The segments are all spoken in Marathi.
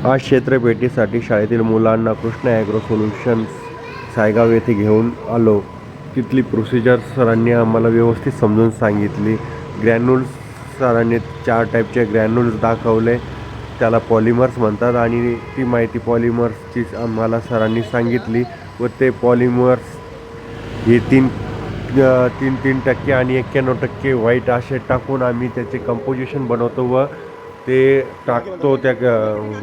आज क्षेत्रभेटीसाठी शाळेतील मुलांना कृष्णा ॲग्रो सोल्युशन्स सायगाव येथे घेऊन आलो. तिथली प्रोसिजर सरांनी आम्हाला व्यवस्थित समजून सांगितली. ग्रॅन्युल्स सरांनी 4 टाईपचे ग्रॅन्युल्स दाखवले, त्याला पॉलिमर्स म्हणतात आणि ती माहिती पॉलिमर्सची आम्हाला सरांनी सांगितली व ते पॉलिमर्स हे 3% आणि 91% व्हाईट असे टाकून आम्ही त्याचे कंपोजिशन बनवतो व ते टाकतो त्या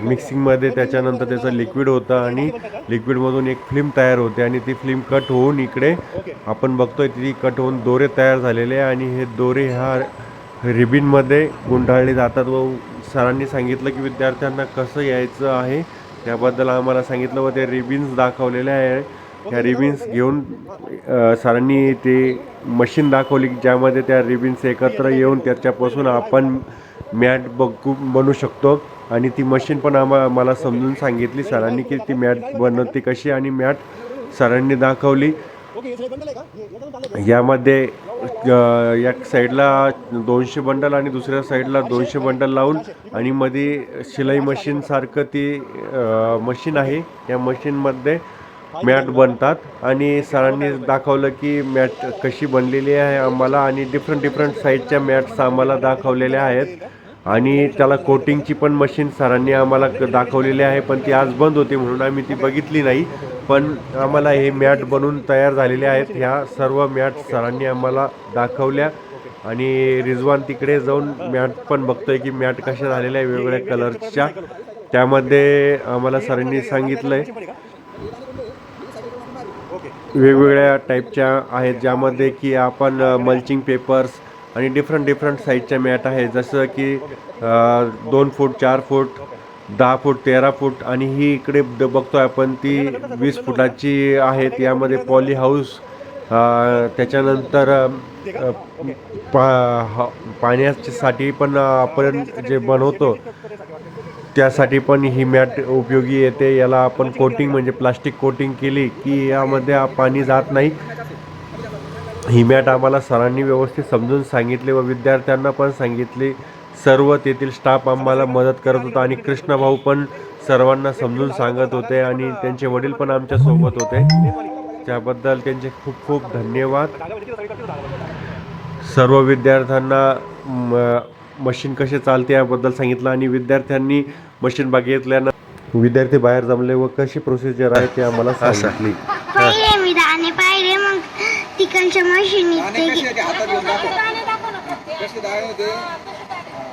मिक्सिंगमध्ये. त्याच्यानंतर त्याचं लिक्विड होतं आणि लिक्विडमधून एक फिल्म तयार होते आणि ती फिल्म कट होऊन इकडे आपण बघतोय ती कट होऊन दोरे तयार झालेले आहे आणि हे दोरे ह्या रिबिनमध्ये गुंडाळले जातात व सरांनी सांगितलं की विद्यार्थ्यांना कसं यायचं आहे त्याबद्दल आम्हाला सांगितलं व ते रिबिन्स दाखवलेले आहे. त्या रिबिन्स घेऊन सरांनी ते मशीन दाखवली ज्यामध्ये त्या रिबिन्स एकत्र येऊन त्याच्यापासून आपण मॅट बनवू शकतो आणि ती मशीन पण मला समजून सांगितली सरांनी की ती मॅट बनवते कशी आणि मॅट सरांनी दाखवली. यामध्ये एक साईडला 200 बंडल आणि दुसऱ्या साईडला 200 बंडल लावून आणि मध्ये शिलाई मशीनसारखं ती मशीन आहे. या मशीनमध्ये मॅट बनतात आणि सरांनी दाखवलं की मॅट कशी बनलेली आहे आम्हाला आणि डिफरंट साईजच्या मॅट्स आम्हाला दाखवलेल्या आहेत आणि त्याला कोटिंगची पण मशीन सरांनी आम्हाला दाखवलेली आहे, पण ती आज बंद होती म्हणून आम्ही ती बघितली नाही. पण आम्हाला हे मॅट बनवून तयार झालेले आहेत. ह्या सर्व मॅट सरांनी आम्हाला दाखवल्या आणि रिजवान तिकडे जाऊन मॅट पण बघतोय की मॅट कशा झालेल्या आहे वेगवेगळ्या कलर्सच्या. त्यामध्ये आम्हाला सरांनी सांगितलंय वेगवेगळ्या टाईपच्या आहेत ज्यामध्ये की आपण मल्चिंग पेपर्स आणि डिफरंट साईजच्या मॅट आहेत जसं की 2 फूट 4 फूट 10 फूट 13 फूट आणि ही इकडे बघतोय आपण ती 20 फुटाची आहेत. यामध्ये पॉली हाऊस त्याच्यानंतर पाण्यासाठी पण आपण जे बनवतो त्यासाठी पण ही मॅट उपयोगी येते. याला आपण कोटिंग म्हणजे प्लास्टिक कोटिंग केली की यामध्ये पाणी जात नाही. ही मॅट आम्हाला सरांनी व्यवस्थित समजून सांगितले व विद्यार्थ्यांना पण सांगितले. सर्व तेथील स्टाफ आम्हाला मदत करत होता आणि कृष्णाभाऊ पण सर्वांना समजून सांगत होते आणि त्यांचे वडील पण आमच्या सोबत होते. त्याबद्दल त्यांचे खूप खूप धन्यवाद. सर्व विद्यार्थ्यांना मशीन कसे चालते याबद्दल सांगितलं आणि विद्यार्थ्यांनी मशीन बघितल्यानं विद्यार्थी बाहेर जमले व कशी प्रोसिजर आहे ते आम्हाला सांगितली. पहिले मी दाणे पाहिले मग तिकडच्या मशीनीत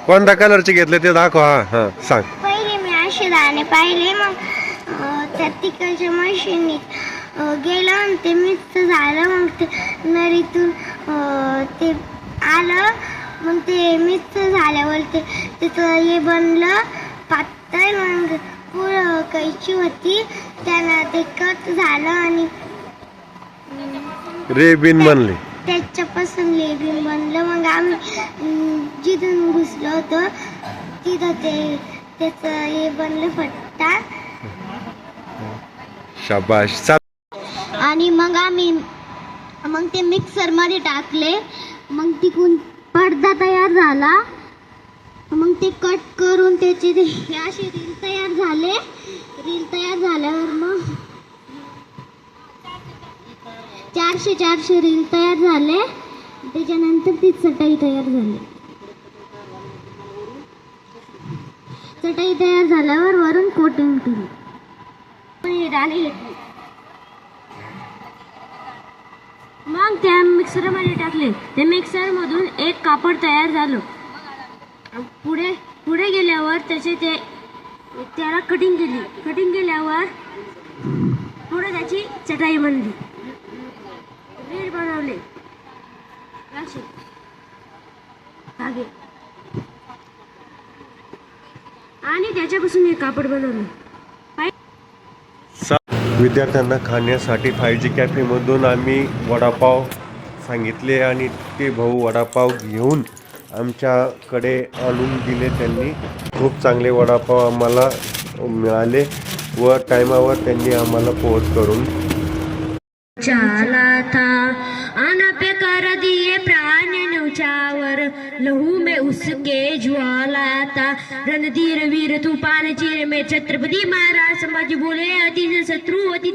कोणत्या कलरचे घेतले ते दाखव. हा सांग. पहिले मी असे दाणे पाहिले मग त्या तिकडच्या मशीनीत गेलं आणि ते मिक्स झालं मग ते नळीतून ते आलं मग ते मिक्स झाल्यावर ते त्याचं हे बनलं पातळ. मग पुढं कैची होती त्यानं ते कट झालं आणि रेबिन बनले त्याच्यापासून लेबिन बनलं. मग आम्ही जिथून घुसलो होतो तिथं ते त्याचं हे बनलं फट्टा. शाबाश. आणि मग आम्ही ते मिक्सरमध्ये टाकले. मग तिकून पडदा तयार झाला. मग ते कट करून त्याचे ते असे रील तयार झाले. रील तयार झाल्यावर मग 400 रील तयार झाले. त्याच्यानंतर ती चटाई तयार झाली. चटाई तयार झाल्यावर वरून कोटिंग केली. मग त्या मिक्सरमध्ये टाकले. त्या मिक्सरमधून एक कापड तयार झालं. पुढे गेल्यावर त्याला कटिंग केली. कटिंग केल्यावर पुढे त्याची चटाई बनली. रील बनवले धागे आणि त्याच्यापासून एक कापड बनवलं. विद्यार्थ्यांना खाण्यासाठी 5G कॅफेमधून आम्ही वडापाव सांगितले आणि ते भाऊ वडापाव घेऊन आमच्याकडे आणून दिले. त्यांनी खूप चांगले वडापाव आम्हाला मिळाले व टायमावर त्यांनी आम्हाला पोहोच करून चाला था आना पे कर दिए प्राण न्यौछावर लहू में उस उसके ज्वालाता रणधीर वीर तूफान चीर में छत्रपति महाराज संभाजी बोले अति शत्रु अति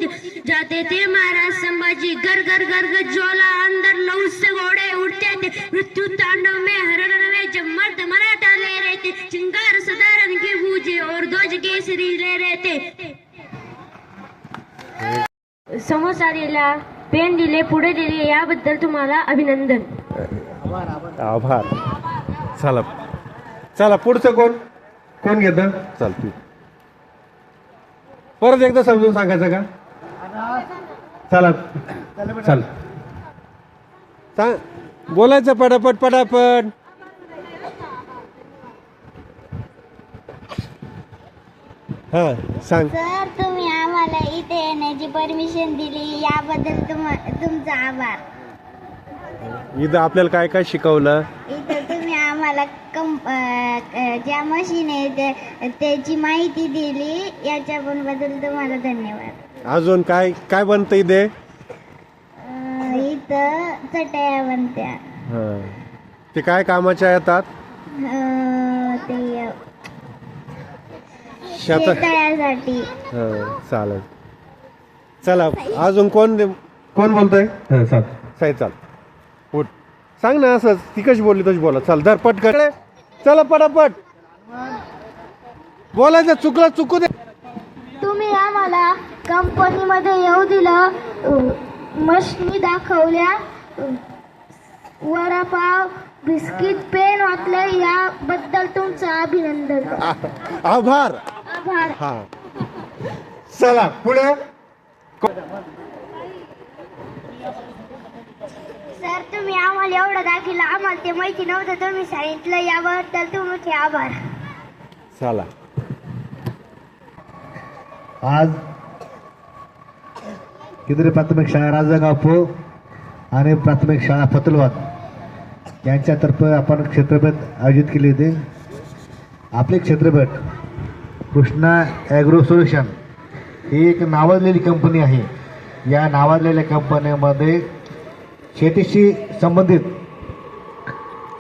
जाते थे महाराज संभाजी घर घर घर घर ज्वाला अंदर लहू से घोड़े उठते थे मृत्यु तांडव में हरण में जब मर्द मराठा ले रहे थे चिंगार सदारण की बूझे और ध्वज केसरी ले रहे थे. समोसारीला पेन दिले पुढे दिले याबद्दल तुम्हाला अभिनंदन. आभार. चला चला पुढचं कोण घेतं. चल तू परत एकदा समजून सांगायचं का. चला चल सांग बोलायचं पटापट पटापट. हा सांग. सर तुम्ही आम्हाला इथे येण्याची परमिशन दिली याबद्दल तुमचा आभार. इथं आपल्याला काय काय शिकवलं. इथं तुम्ही आम्हाला ज्या मशीन आहे त्याची माहिती दिली याच्याबद्दल तुम्हाला धन्यवाद. अजून काय काय बनतं इथे. इथं चटया बनत्या. हा ते काय कामाच्या येतात. ते शेतासाठी. चालेल चला अजून कोण बोलतोय. साई चाल उठ सांग ना असंच ती कशी बोलली तशी बोला. चाल धर पटकन चला पटापट बोलायचं चुकलं चुकू दे. तुम्ही आम्हाला कंपनीमध्ये येऊ दिलं मशनी दाखवल्या वडापाव बिस्किट पेन वाटलं याबद्दल तुमचं अभिनंदन. आभार. आभार. हा चला पुढे. सर तुम्ही आम्हाला एवढं दाखवलं आम्हाला ते माहिती नव्हतं तुम्ही सांगितलं याबद्दल तुमचे आभार. चला आज केंद्रीय प्राथमिक शाळा राजगाव पो आणि प्राथमिक शाळा फतुलवाद यांच्यातर्फे आपण क्षेत्रभेट आयोजित केली होती. आपले क्षेत्रभेट कृष्णा ॲग्रो सोल्युशन ही एक नावाजलेली कंपनी आहे. या नावाजलेल्या कंपनीमध्ये शेतीशी संबंधित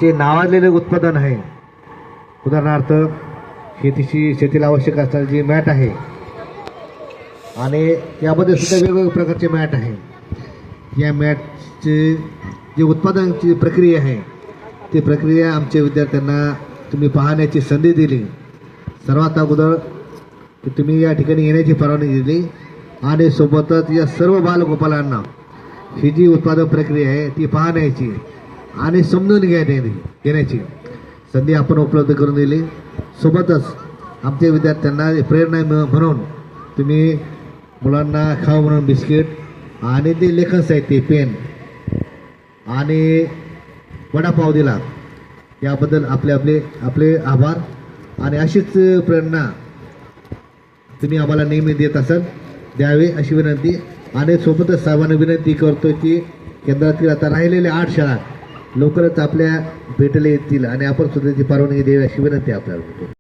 जे नावाजलेले उत्पादन आहे. उदाहरणार्थ शेतीला आवश्यक असणारी जी मॅट आहे आणि यामध्ये सुद्धा वेगवेगळ्या प्रकारचे मॅट आहे. या मॅटचे जे उत्पादनाची प्रक्रिया आहे ती प्रक्रिया आमच्या विद्यार्थ्यांना तुम्ही पाहण्याची संधी दिली. सर्वात अगोदर तुम्ही या ठिकाणी येण्याची परवानगी दिली आणि सोबतच या सर्व बालगोपालांना ही जी उत्पादन प्रक्रिया आहे ती पाहण्याची आणि समजून घेण्याची संधी आपण उपलब्ध करून दिली. सोबतच आमच्या विद्यार्थ्यांना प्रेरणा म्हणून तुम्ही मुलांना खाऊ म्हणून बिस्किट आणि ते लेखन साहित्य पेन आणि वडापाव दिला. याबद्दल आपले आभार. आणि अशीच प्रेरणा तुम्ही आम्हाला नेहमी देत असाल द्यावे अशी विनंती. आणि सोबतच सर्वांना विनंती करतो की केंद्रातील आता राहिलेल्या 8 शाळा लवकरच आपल्या भेटीला येतील आणि आपण सुद्धा ती परवानगी द्यावी अशी विनंती आपल्याला.